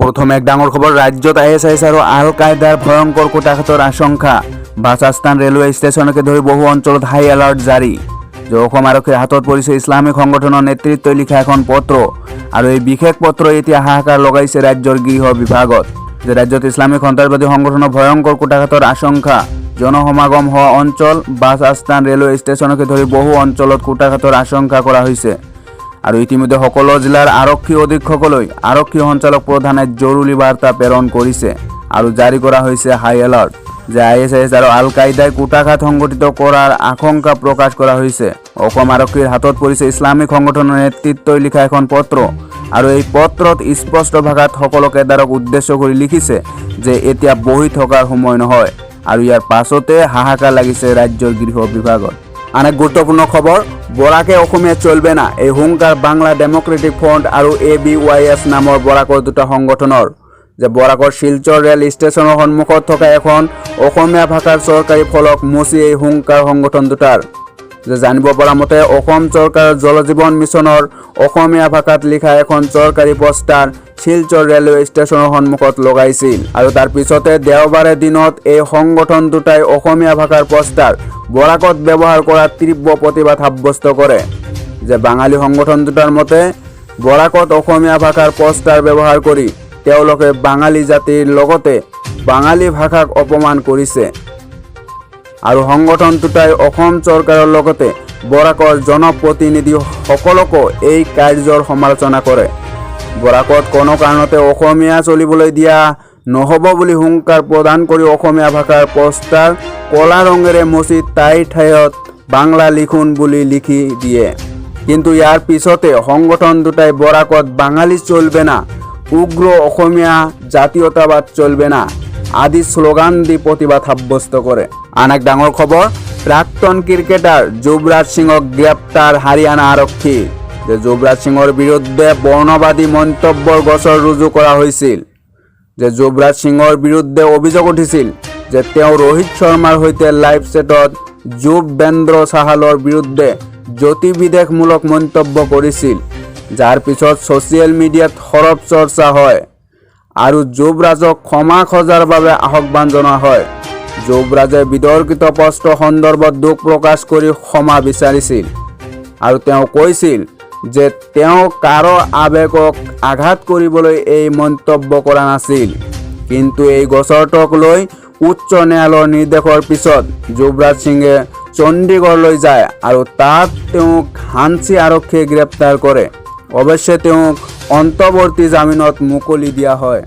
प्रथम एक डाঙर खबर राज्यत ISIS और आल कायदार भयंकर कूटाघातर आशंका बासास्तान रेलवे स्टेशनके धरि बहु अंचल हाई एलार्ट जारी आरक्षीर हाथत परिছে इस्लामिक संगठনৰ नेतृत्वই लिखा এখন पत्र और এই বিশেষ পত্ৰ এতিয়া হাহাকাৰ লগাইছে ৰাজ্যৰ গৃহ বিভাগত যে ৰাজ্যত ইসলামিক সন্ত্ৰাসবাদী সংগঠনৰ ভয়ংকৰ কূটাঘাতৰ আশংকা জনসমাগম হওয়া অঞ্চল বাসাস্তান रेलवे स्टेशनके धरि बहु অঞ্চলত কূটাঘাতৰ আশংকা কৰা হৈছে और इतिमध्ये सकलो जिलार आरक्षी अधीक्षकলৈ आरक्षी सञ्चालक प्रधाने जरुरी बार्ता प्रेरण करिছে और जारी करा হৈছে हाई एलार्ट যে ISIS और आल कायदाय कूटाघात संगठित करार आशंका प्रकाश करा হৈছে অসম आरक्षीर हाथत परिছে इस्लामिक संगठনৰ नेतृत्वই लिखा এখন पत्र और এই পত্ৰত স্পষ্ট ভাষাত সকলো কেদাৰক উদ্দেশ্য কৰি লিখিছে যে এতিয়া বহি থকাৰ সময় নহয় और ইয়াৰ পাছতে হাহাকাৰ লাগিছে ৰাজ্যৰ গৃহ বিভাগত। আন এক গুৰুত্বপূৰ্ণ খবৰ বৰাকে অসমীয়া চলবে না এই হুংকাৰ বাংলা ডেমক্ৰেটিক ফ্ৰণ্ট আৰু ABYS নামৰ বৰাকৰ দুটা সংগঠনৰ যে বৰাকৰ শিলচৰ ৰেল ষ্টেচনৰ সন্মুখত থকা এখন অসমীয়া ভাষাৰ চৰকাৰী ফলক মুছি এই হুংকাৰ সংগঠন দুটাৰ যে জানিব পৰা মতে অসম চৰকাৰৰ জল জীৱন মিছনৰ অসমীয়া ভাষাত লিখা এখন চৰকাৰী পোষ্টাৰ শিলচৰ ৰেলৱে ষ্টেচনৰ সন্মুখত লগাইছিল আৰু তাৰ পিছতে দেওবাৰে দিনত এই সংগঠন দুটাই অসমীয়া ভাষাৰ পোষ্টাৰ বৰাকত ব্যৱহাৰ কৰা তীব্ৰ প্ৰতিবাদ সাব্যস্ত কৰে যে বাঙালী সংগঠন দুটাৰ মতে বৰাকত অসমীয়া ভাষাৰ পোষ্টাৰ ব্যৱহাৰ কৰি তেওঁলোকে বাঙালী জাতিৰ লগতে বাঙালী ভাষাক অপমান কৰিছে আৰু সংগঠন দুটাই অসম চৰকাৰৰ লগতে বৰাকৰ জনপ্ৰতিনিধি সকলকো এই কাৰ্যৰ সমালোচনা কৰে বৰাকত কোনো কাৰণতে অসমীয়া চলিবলৈ দিয়া নহব বুলি হুংকাৰ প্ৰদান কৰি অসমীয়া ভাষাৰ পোষ্টাৰ কলা ৰঙেৰে মুছি তাই ঠাইত বাংলা লিখুন বুলি লিখি দিয়ে কিন্তু ইয়াৰ পিছতে সংগঠন দুটাই বৰাকত বাঙালী চলবে না উগ্ৰ অসমীয়া জাতীয়তাবাদ চলবে না আদি স্লোগান দি প্ৰতিবাদ সাব্যস্ত কৰে। আন এক ডাঙৰ খবৰ প্ৰাক্তন ক্ৰিকেটাৰ যুৱৰাজ সিঙক গ্ৰেপ্তাৰ হাৰিয়ানা আৰক্ষী যে যুৱৰাজ সিঙৰ বিৰুদ্ধে বৰ্ণবাদী মন্তব্যৰ গোচৰ ৰুজু কৰা হৈছিল যে যুৱৰাজ সিঙৰ বিৰুদ্ধে অভিযোগ উঠিছিল যে তেওঁ ৰোহিত শৰ্মাৰ সৈতে লাইভ চেটত যুৱবেন্দ্ৰ চাহালৰ বিৰুদ্ধে জ্যোতিবিদেশমূলক মন্তব্য কৰিছিল যাৰ পিছত ছ'চিয়েল মিডিয়াত খৰব চৰ্চা হয় আৰু যুৱৰাজক ক্ষমা খোজাৰ বাবে আহ্বান জনোৱা হয় যুৱৰাজে বিতৰ্কিত পোষ্ট সন্দৰ্ভত দুখ প্ৰকাশ কৰি ক্ষমা বিচাৰিছিল আৰু তেওঁ কৈছিল যে তেওঁ কাৰো আবেগক আঘাত কৰিবলৈ এই মন্তব্য কৰা নাছিল কিন্তু এই গোচৰটোক লৈ উচ্চ ন্যায়ালয়ৰ নিৰ্দেশৰ পিছত যুৱৰাজ সিঙে চণ্ডীগড়লৈ যায় আৰু তাত তেওঁক হাঞ্চি আৰক্ষীয়ে গ্ৰেপ্তাৰ কৰে অৱশ্যে তেওঁক অন্তৱৰ্তী জামিনত মুকলি দিয়া হয়।